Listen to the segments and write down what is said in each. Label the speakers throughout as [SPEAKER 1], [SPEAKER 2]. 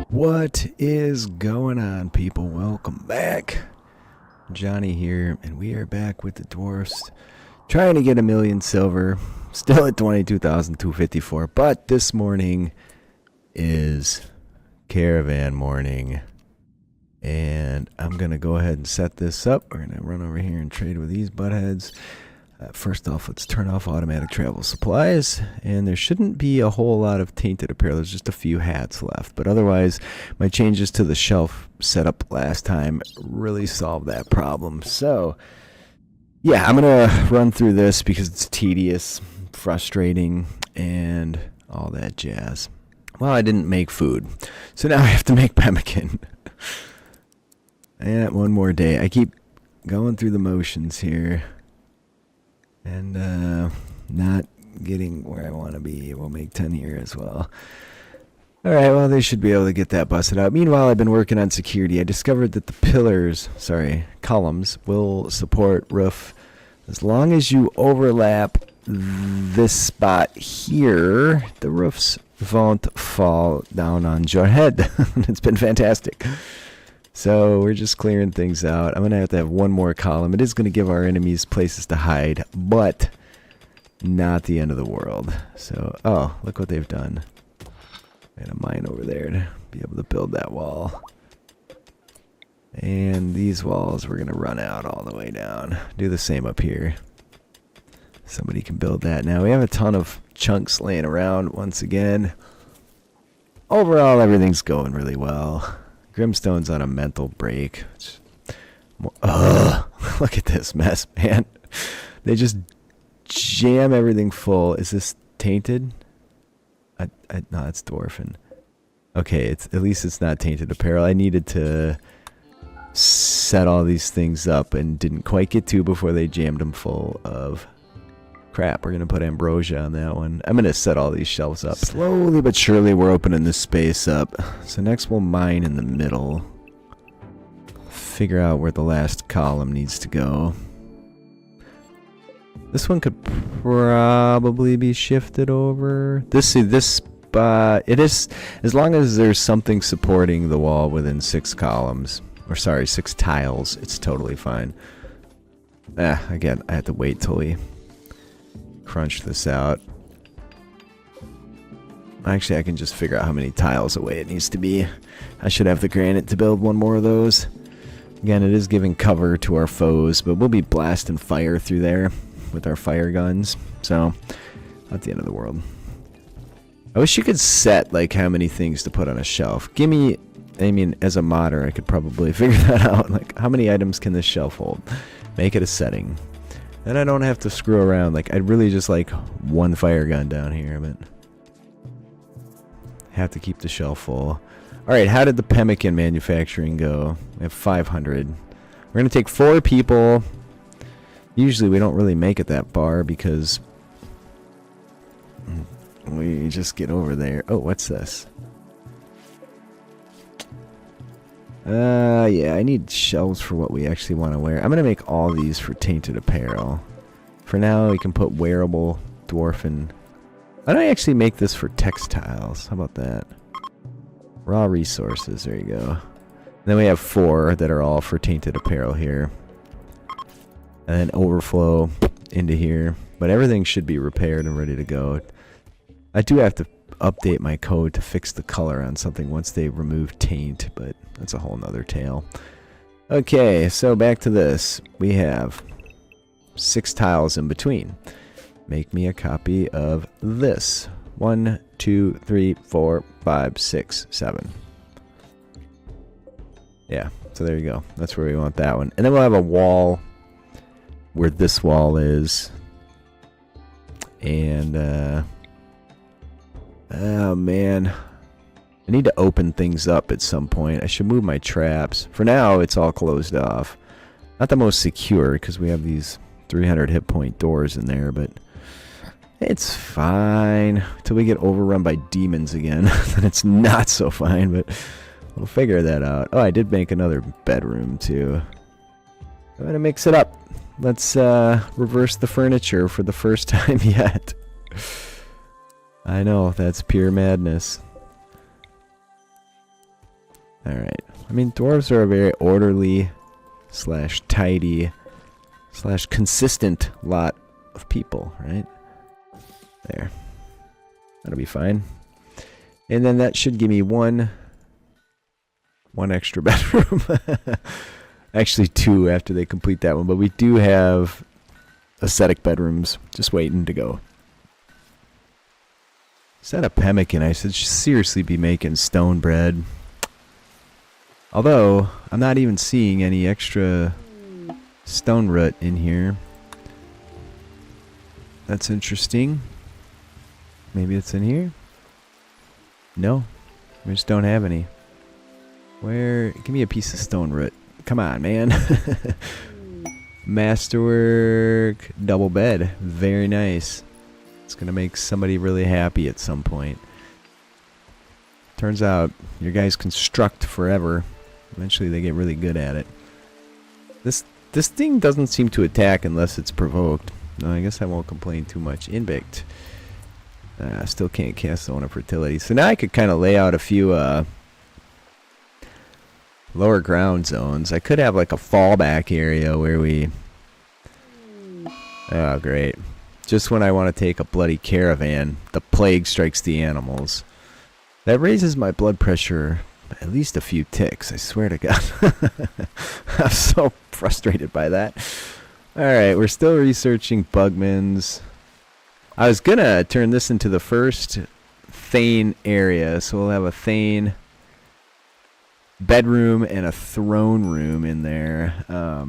[SPEAKER 1] What is going on, people? Welcome back. Johnny here, and we are back with the Dwarfs, trying to get 1,000,000 silver, still at 22,254, but this morning is Caravan morning, and I'm going to go ahead and set this up. We're going to run over here and trade with these buttheads. First off, let's turn off automatic travel supplies, and there shouldn't be a whole lot of tainted apparel. There's just a few hats left, but otherwise my changes to the shelf setup last time really solved that problem. So yeah, I'm gonna run through this because it's tedious, frustrating, and all that jazz. Well, I didn't make food, so now I have to make pemmican. And one more day. I keep going through the motions here and not getting where I want to be. We'll make 10 here as well. Alright, well, they should be able to get that busted out. Meanwhile, I've been working on security. I discovered that the columns will support roof as long as you overlap this spot here. The roofs won't fall down on your head. It's been fantastic. So we're just clearing things out. I'm going to have one more column. It is going to give our enemies places to hide, but not the end of the world. So, oh, look what they've done. Got a mine over there to be able to build that wall. And these walls we're going to run out all the way down. Do the same up here. Somebody can build that. Now we have a ton of chunks laying around once again. Overall, everything's going really well. Grimstone's on a mental break. Look at this mess, man. They just jam everything full. Is this tainted? No, it's dwarfing. Okay, at least it's not tainted apparel. I needed to set all these things up and didn't quite get to before they jammed them full of crap. We're going to put ambrosia on that one. I'm going to set all these shelves up. Slowly but surely we're opening this space up. So next we'll mine in the middle. Figure out where the last column needs to go. This one could probably be shifted over. This spot, it is, as long as there's something supporting the wall within 6 columns. Or sorry, 6 tiles. It's totally fine. Again, I have to wait till we crunch this out. Actually, I can just figure out how many tiles away it needs to be. I should have the granite to build one more of those. Again, it is giving cover to our foes, but we'll be blasting fire through there with our fire guns. So, not the end of the world. I wish you could set like how many things to put on a shelf. Give me, I mean, as a modder, I could probably figure that out. Like, how many items can this shelf hold? Make it a setting. Then I don't have to screw around. Like, I'd really just like one fire gun down here, but have to keep the shelf full. Alright, how did the pemmican manufacturing go? We have 500. We're going to take 4 people. Usually we don't really make it that far because we just get over there. Oh, what's this? Yeah, I need shelves for what we actually want to wear. I'm going to make all these for tainted apparel. For now, we can put wearable dwarfen. Why don't I actually make this for textiles? How about that? Raw resources, there you go. And then we have 4 that are all for tainted apparel here. And then overflow into here. But everything should be repaired and ready to go. I do have to update my code to fix the color on something once they remove taint, but that's a whole nother tale. Okay, so back to this. We have 6 tiles in between. Make me a copy of this. 1, 2, 3, 4, 5, 6, 7. Yeah, so there you go. That's where we want that one. And then we'll have a wall where this wall is. And, oh man, I need to open things up at some point. I should move my traps. For now, it's all closed off. Not the most secure because we have these 300 hit point doors in there, but it's fine until we get overrun by demons again. Then it's not so fine, but we'll figure that out. Oh, I did make another bedroom too. I'm gonna mix it up. Let's reverse the furniture for the first time yet. I know, that's pure madness. Alright. I mean, dwarves are a very orderly slash tidy slash consistent lot of people, right? There. That'll be fine. And then that should give me one extra bedroom. Actually 2 after they complete that one. But we do have aesthetic bedrooms just waiting to go. Is that a pemmican? I should seriously be making stone bread. Although, I'm not even seeing any extra stone root in here. That's interesting. Maybe it's in here? No. We just don't have any. Where? Give me a piece of stone root. Come on, man. Masterwork double bed. Very nice. It's going to make somebody really happy at some point. Turns out your guys construct forever. Eventually they get really good at it. This thing doesn't seem to attack unless it's provoked. No, I guess I won't complain too much. Invict. Still can't cast Zone of Fertility. So now I could kind of lay out a few lower ground zones. I could have like a fallback area where we... Oh, great. Just when I want to take a bloody caravan, the plague strikes the animals. That raises my blood pressure at least a few ticks, I swear to God. I'm so frustrated by that. Alright, we're still researching Bugmans. I was gonna turn this into the first Thane area, so we'll have a Thane bedroom and a throne room in there at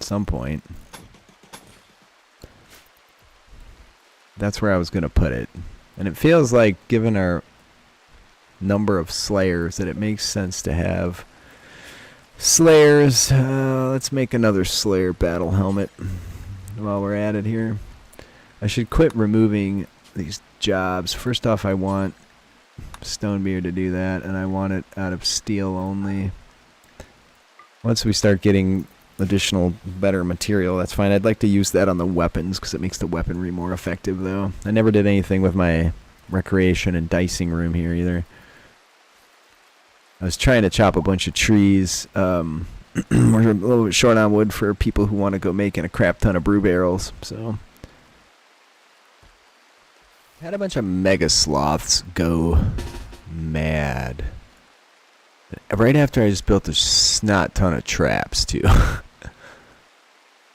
[SPEAKER 1] some point. That's where I was gonna put it. And it feels like, given our number of slayers, that it makes sense to have slayers. Let's make another slayer battle helmet while we're at it here. I should quit removing these jobs. First off, I want Stonebeard to do that, and I want it out of steel only. Once we start getting additional better material, that's fine. I'd like to use that on the weapons because it makes the weaponry more effective, though. I never did anything with my recreation and dicing room here either. I was trying to chop a bunch of trees. We're a little bit short on wood for people who want to go making a crap ton of brew barrels, so had a bunch of mega sloths go mad right after I just built a snot ton of traps too.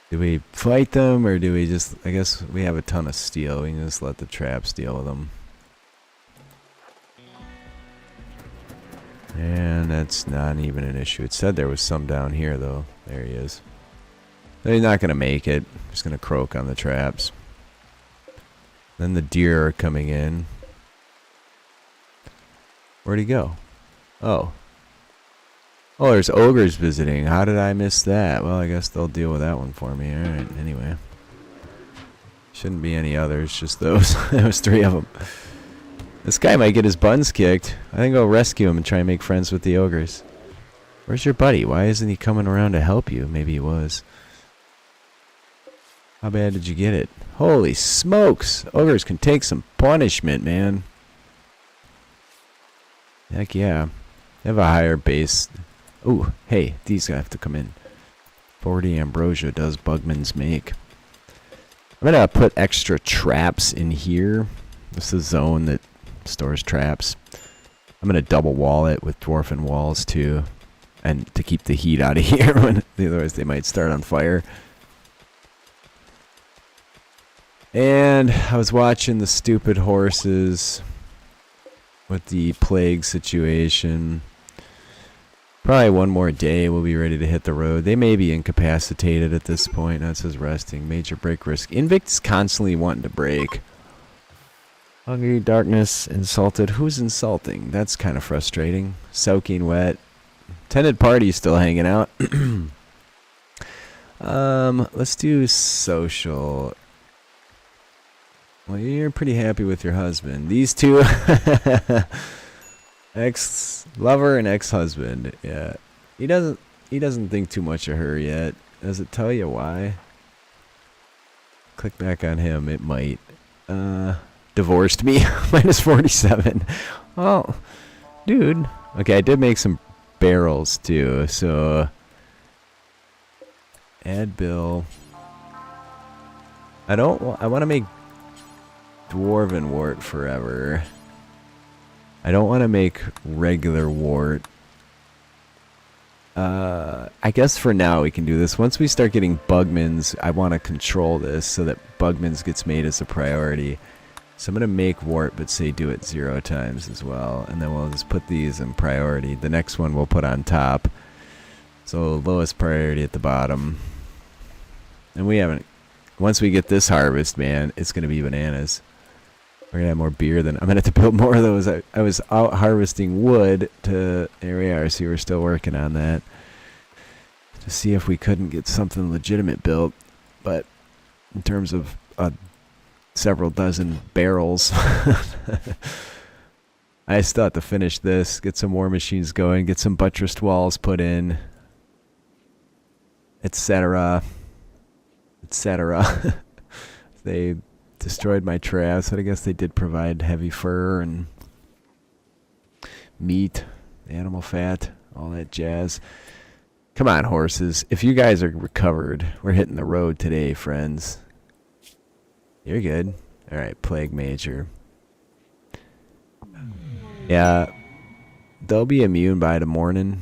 [SPEAKER 1] Do we fight them, or do we just... I guess we have a ton of steel. We can just let the traps deal with them. And that's not even an issue. It said there was some down here, though. There he is. He's not going to make it. He's going to croak on the traps. Then the deer are coming in. Where'd he go? Oh. Oh, there's ogres visiting. How did I miss that? Well, I guess they'll deal with that one for me. Alright, anyway. Shouldn't be any others, just those. Those 3 of them. This guy might get his buns kicked. I think I'll rescue him and try and make friends with the ogres. Where's your buddy? Why isn't he coming around to help you? Maybe he was. How bad did you get it? Holy smokes! Ogres can take some punishment, man. Heck yeah. They have a higher base. Ooh, hey, these have to come in. 40 ambrosia does Bugmans make. I'm gonna put extra traps in here. This is a zone that stores traps. I'm gonna double wall it with dwarfen walls too, and to keep the heat out of here. When otherwise they might start on fire. And I was watching the stupid horses with the plague situation. Probably one more day we'll be ready to hit the road. They may be incapacitated at this point. That says resting. Major break risk. Invict's constantly wanting to break. Hungry, darkness, insulted. Who's insulting? That's kind of frustrating. Soaking wet. Tended party still hanging out. Let's do social. Well, you're pretty happy with your husband. These two... Ex-lover and ex-husband. Yeah. He doesn't think too much of her yet. Does it tell you why? Click back on him. It might. Divorced me. -47. Oh, dude. Okay, I did make some barrels too, so add bill. I want to make dwarven wart forever. I don't want to make regular wart. I guess for now we can do this. Once we start getting bugmans, I want to control this so that bugmans gets made as a priority. So I'm going to make wart, but say do it 0 times as well. And then we'll just put these in priority. The next one we'll put on top. So lowest priority at the bottom. And we haven't... Once we get this harvest, man, it's going to be bananas. We're going to have more beer than... I'm going to have to build more of those. I was out harvesting wood to... There we are. See, we're still working on that. To see if we couldn't get something legitimate built. But in terms of... several dozen barrels. I still have to finish this, get some more machines going, get some buttressed walls put in, etc. etc. They destroyed my traps, but I guess they did provide heavy fur and meat, animal fat, all that jazz. Come on, horses. If you guys are recovered, we're hitting the road today, friends. You're good. Alright, Plague Major. Yeah, they'll be immune by the morning.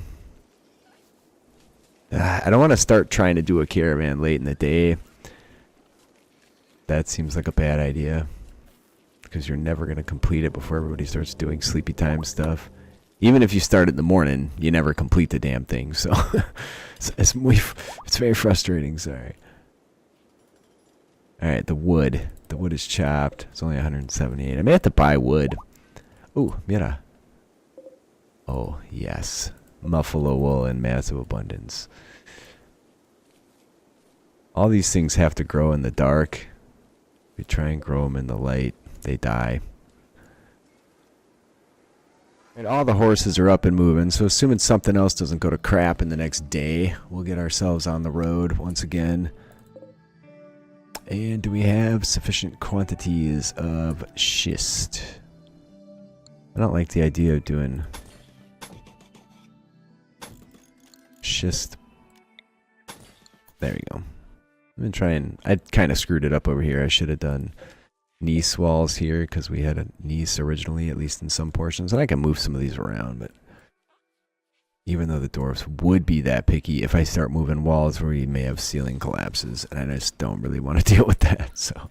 [SPEAKER 1] I don't want to start trying to do a caravan late in the day. That seems like a bad idea. Because you're never going to complete it before everybody starts doing sleepy time stuff. Even if you start in the morning, you never complete the damn thing. So, it's very frustrating, sorry. Alright, the wood. The wood is chopped. It's only 178. I may have to buy wood. Ooh, mira. Oh, yes. Buffalo wool in massive abundance. All these things have to grow in the dark. If you try and grow them in the light, they die. And all the horses are up and moving, so assuming something else doesn't go to crap in the next day, we'll get ourselves on the road once again. And do we have sufficient quantities of schist? I don't like the idea of doing schist. There we go. I've been trying... I kind of screwed it up over here. I should have done gneiss walls here because we had a gneiss originally, at least in some portions. And I can move some of these around, but... Even though the dwarfs would be that picky, if I start moving walls where we may have ceiling collapses, and I just don't really want to deal with that, so.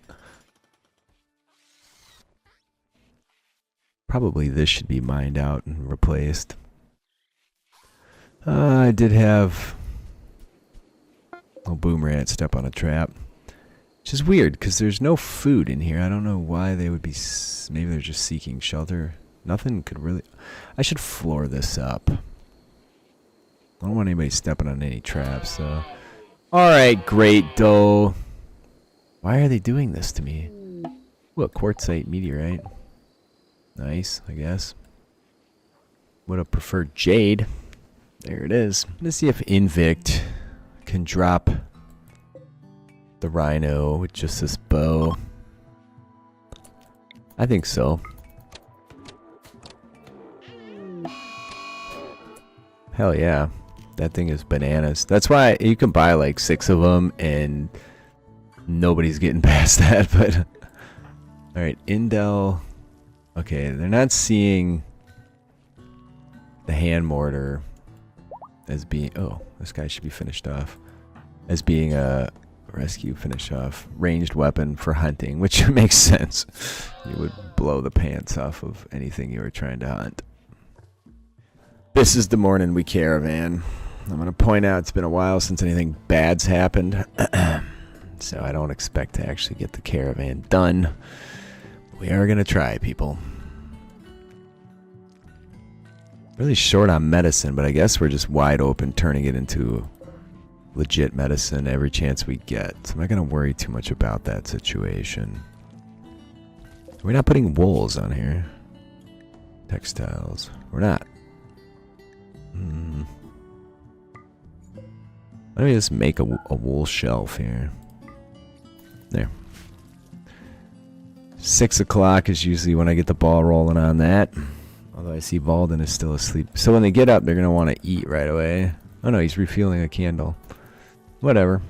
[SPEAKER 1] Probably this should be mined out and replaced. I did have a boom rat step on a trap. Which is weird, because there's no food in here. I don't know why they would be... Maybe they're just seeking shelter. Nothing could really... I should floor this up. I don't want anybody stepping on any traps, so... Alright, great dough. Why are they doing this to me? Ooh, a quartzite meteorite. Nice, I guess. Would have preferred jade. There it is. Let's see if Invict can drop the rhino with just this bow. I think so. Hell yeah. That thing is bananas. That's why you can buy like 6 of them and nobody's getting past that. But alright, Indel. Okay, they're not seeing the hand mortar as being... Oh, this guy should be finished off. As being a rescue finish off ranged weapon for hunting, which makes sense. You would blow the pants off of anything you were trying to hunt. This is the morning we caravan. I'm going to point out it's been a while since anything bad's happened. So I don't expect to actually get the caravan done. We are going to try, people. Really short on medicine, but I guess we're just wide open turning it into legit medicine every chance we get. So I'm not going to worry too much about that situation. We're not putting wools on here. Textiles. We're not. Let me just make a wool shelf here. There. 6 o'clock is usually when I get the ball rolling on that. Although I see Valden is still asleep. So when they get up, they're going to want to eat right away. Oh no, he's refueling a candle. Whatever.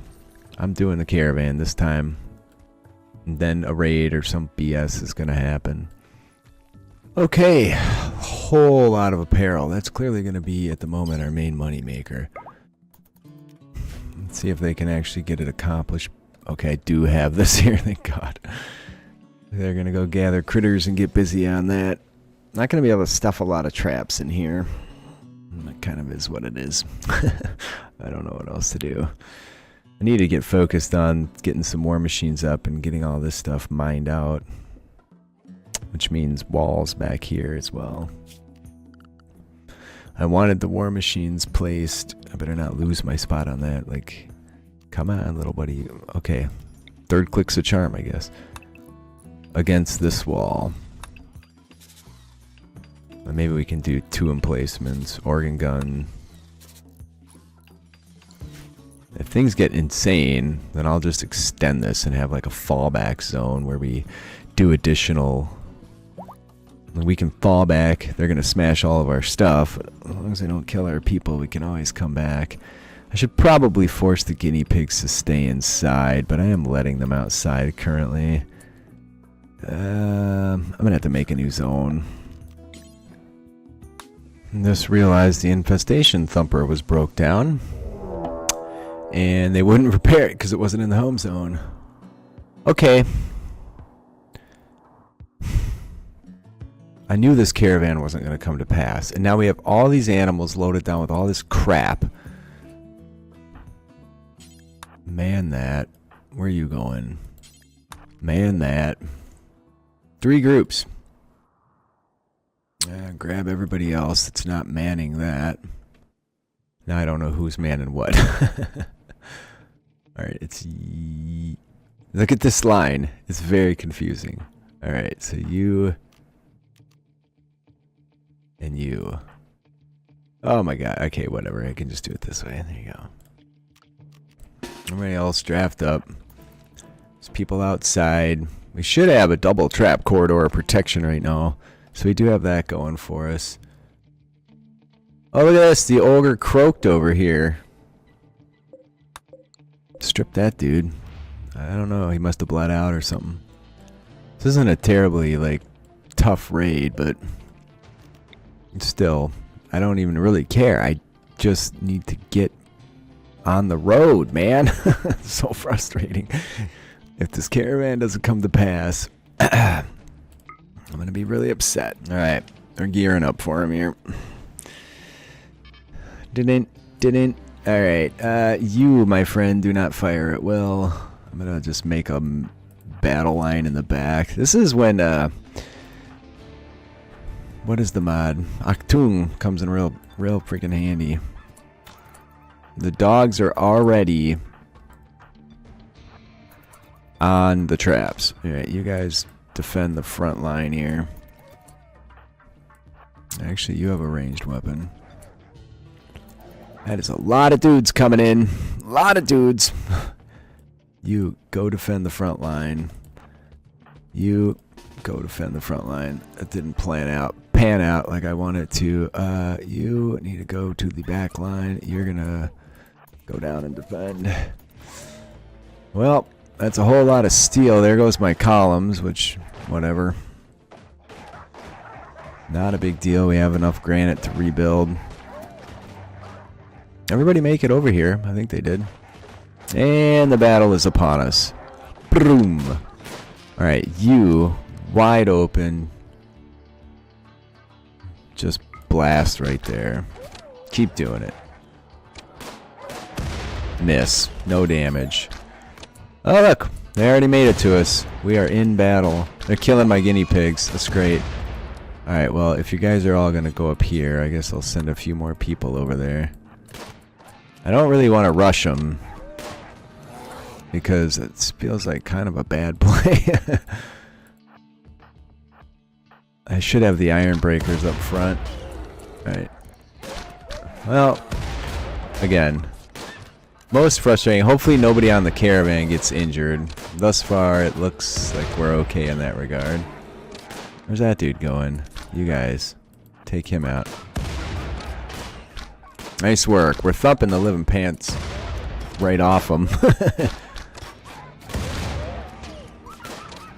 [SPEAKER 1] I'm doing the caravan this time. And then a raid or some BS is going to happen. Okay. A whole lot of apparel. That's clearly going to be, at the moment, our main money maker. Let's see if they can actually get it accomplished. Okay, I do have this here, thank God. They're going to go gather critters and get busy on that. Not going to be able to stuff a lot of traps in here. That kind of is what it is. I don't know what else to do. I need to get focused on getting some war machines up and getting all this stuff mined out. Which means walls back here as well. I wanted the war machines placed. I better not lose my spot on that. Like, come on, little buddy. Okay. Third click's a charm, I guess. Against this wall. Maybe we can do 2 emplacements. Organ gun. If things get insane, then I'll just extend this and have like a fallback zone where we do additional... We can fall back. They're going to smash all of our stuff. As long as they don't kill our people, we can always come back. I should probably force the guinea pigs to stay inside, but I am letting them outside currently. I'm going to have to make a new zone. Just realized the infestation thumper was broke down. And they wouldn't repair it because it wasn't in the home zone. Okay. I knew this caravan wasn't going to come to pass. And now we have all these animals loaded down with all this crap. Man that. Where are you going? Man that. 3 groups. Grab everybody else that's not manning that. Now I don't know who's manning what. Alright, it's... Look at this line. It's very confusing. Alright, so you... And you. Oh my god. Okay, whatever. I can just do it this way. There you go. Everybody else draft up. There's people outside. We should have a double trap corridor of protection right now. So we do have that going for us. Oh, look at this. The ogre croaked over here. Strip that dude. I don't know. He must have bled out or something. This isn't a terribly, like, tough raid, but... Still, I don't even really care. I just need to get on the road, man. So frustrating. If this caravan doesn't come to pass, I'm going to be really upset. Alright, they're gearing up for him here. Didn't. Alright, you, my friend, do not fire at will. I'm going to just make a battle line in the back. This is when, what is the mod? Achtung comes in real freaking handy. The dogs are already on the traps. Alright, you guys defend the front line here. Actually, you have a ranged weapon. That is a lot of dudes coming in. A lot of dudes. You go defend the front line. You go defend the front line. That didn't pan out like I wanted to. You need to go to the back line. You're gonna go down and defend. Well, that's a whole lot of steel. There goes my columns, which, whatever. Not a big deal. We have enough granite to rebuild. Everybody make it over here. I think they did. And the battle is upon us. Boom. Alright, you, wide open. Just blast right there. Keep doing it. Miss. No damage. Oh, look. They already made it to us. We are in battle. They're killing my guinea pigs. That's great. Alright, well, if you guys are all going to go up here, I guess I'll send a few more people over there. I don't really want to rush them, because it feels like kind of a bad play. I should have the iron breakers up front. Alright. Well, again, most frustrating. Hopefully nobody on the caravan gets injured. Thus far, it looks like we're okay in that regard. Where's that dude going? You guys. Take him out. Nice work. We're thumping the living pants right off him.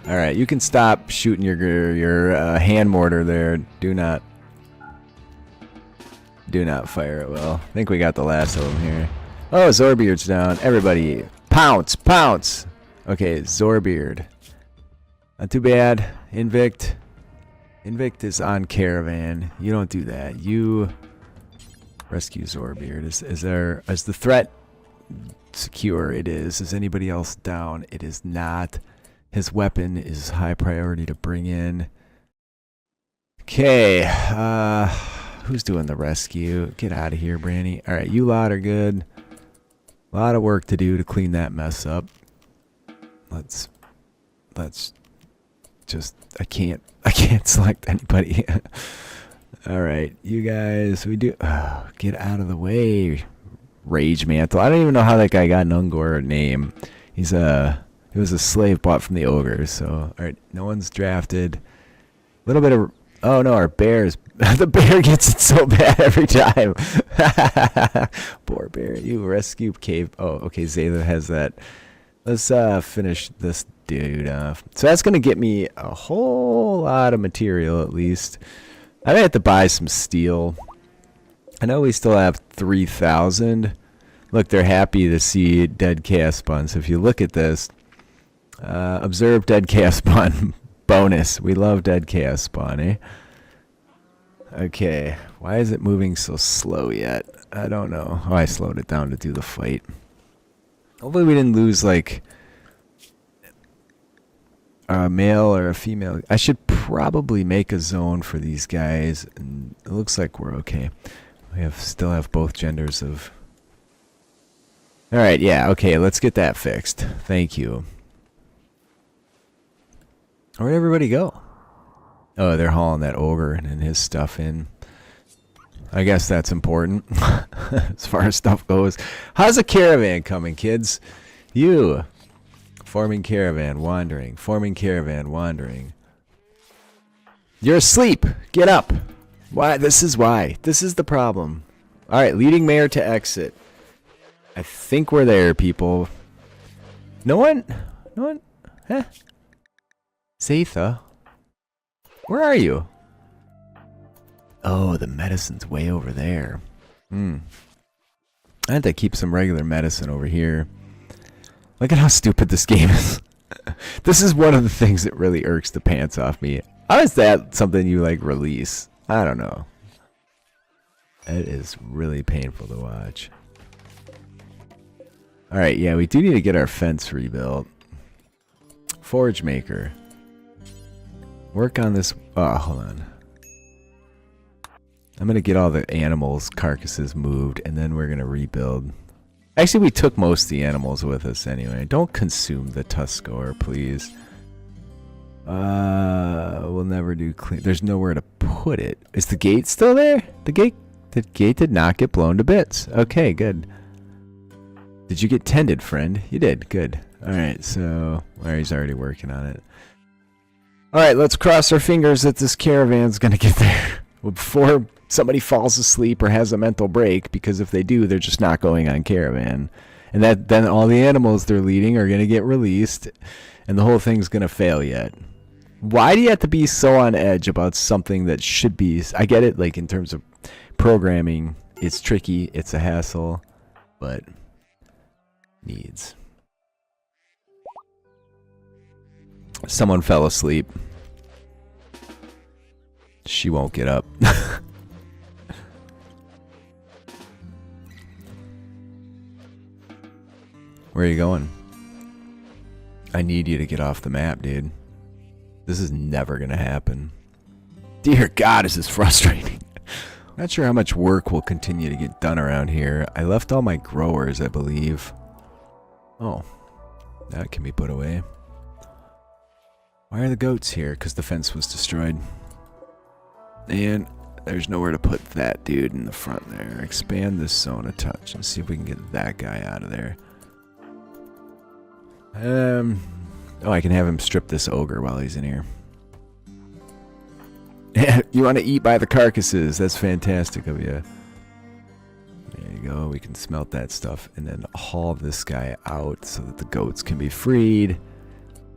[SPEAKER 1] All right, you can stop shooting your hand mortar there. Do not fire it well. I think we got the last of them here. Oh, Zorbeard's down. Everybody, pounce, pounce. Okay, Zorbeard. Not too bad. Invict is on Caravan. You don't do that. You rescue Zorbeard. Is the threat secure? It is. Is anybody else down? It is not. His weapon is high priority to bring in. Okay. Who's doing the rescue? Get out of here, Branny. All right, you lot are good. A lot of work to do to clean that mess up. Let's just I can't select anybody. All right, you guys, get out of the way. Rage Mantle. I don't even know how that guy got an Ungor name. He was a slave bought from the ogres. So all right, no one's drafted. A little bit of oh no, our bears. The bear gets it so bad every time. Poor bear. You rescue cave. Oh, okay. Zayla has that. Let's finish this dude off. So that's gonna get me a whole lot of material at least. I may have to buy some steel. I know we still have 3,000. Look, they're happy to see dead cast spawn. So if you look at this, observe dead cast spawn bonus. We love dead cast spawn, eh? Okay, why is it moving so slow yet? I don't know. Oh, I slowed it down to do the fight. Hopefully we didn't lose like a male or a female. I should probably make a zone for these guys, and it looks like we're okay. We still have both genders of. All right, yeah, okay, let's get that fixed. Thank you. Where'd everybody go? Oh, they're hauling that ogre and his stuff in. I guess that's important as far as stuff goes. How's a caravan coming, kids? You. Forming caravan, wandering. Forming caravan, wandering. You're asleep. Get up. Why? This is why. This is the problem. All right, leading mayor to exit. I think we're there, people. No one? No one? Huh? Zatha? Where are you? Oh, the medicine's way over there. I had to keep some regular medicine over here. Look at how stupid this game is. This is one of the things that really irks the pants off me. How is that something you like release? I don't know. It is really painful to watch. Alright, yeah, we do need to get our fence rebuilt. Forge maker. Work on this. Oh, hold on. I'm going to get all the animals' carcasses moved, and then we're going to rebuild. Actually, we took most of the animals with us anyway. Don't consume the Tuskor, please. We'll never do clean. There's nowhere to put it. Is the gate still there? The gate did not get blown to bits. Okay, good. Did you get tended, friend? You did. Good. All right, so Larry's already working on it. All right, let's cross our fingers that this caravan's going to get there before somebody falls asleep or has a mental break, because if they do, they're just not going on caravan. And then all the animals they're leading are going to get released, and the whole thing's going to fail yet. Why do you have to be so on edge about something that should be... I get it, like in terms of programming, it's tricky, it's a hassle, but needs. Someone fell asleep. She won't get up. Where are you going? I need you to get off the map, dude. This is never gonna happen. Dear God, this is frustrating. Not sure how much work will continue to get done around here. I left all my growers, I believe. Oh, that can be put away. Why are the goats here? Because the fence was destroyed. And there's nowhere to put that dude in the front there. Expand this zone a touch and see if we can get that guy out of there. Oh, I can have him strip this ogre while he's in here. You want to eat by the carcasses. That's fantastic of you. There you go. We can smelt that stuff and then haul this guy out so that the goats can be freed.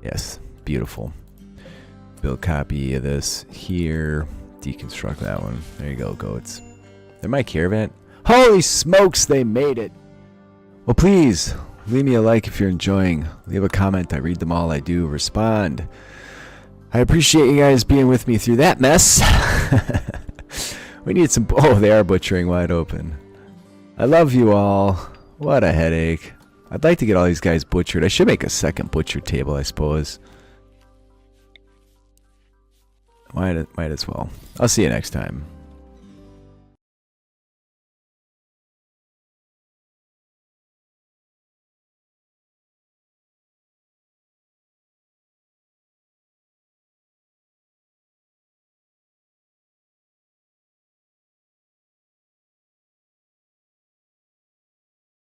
[SPEAKER 1] Yes, beautiful. Build copy of this here. Deconstruct that one. There you go, goats. They're my caravan. Holy smokes, they made it. Well, please leave me a like if you're enjoying. Leave a comment. I read them all. I do respond. I appreciate you guys being with me through that mess. We need some... Oh, they are butchering wide open. I love you all. What a headache. I'd like to get all these guys butchered. I should make a second butcher table, I suppose. Might as well. I'll see you next time.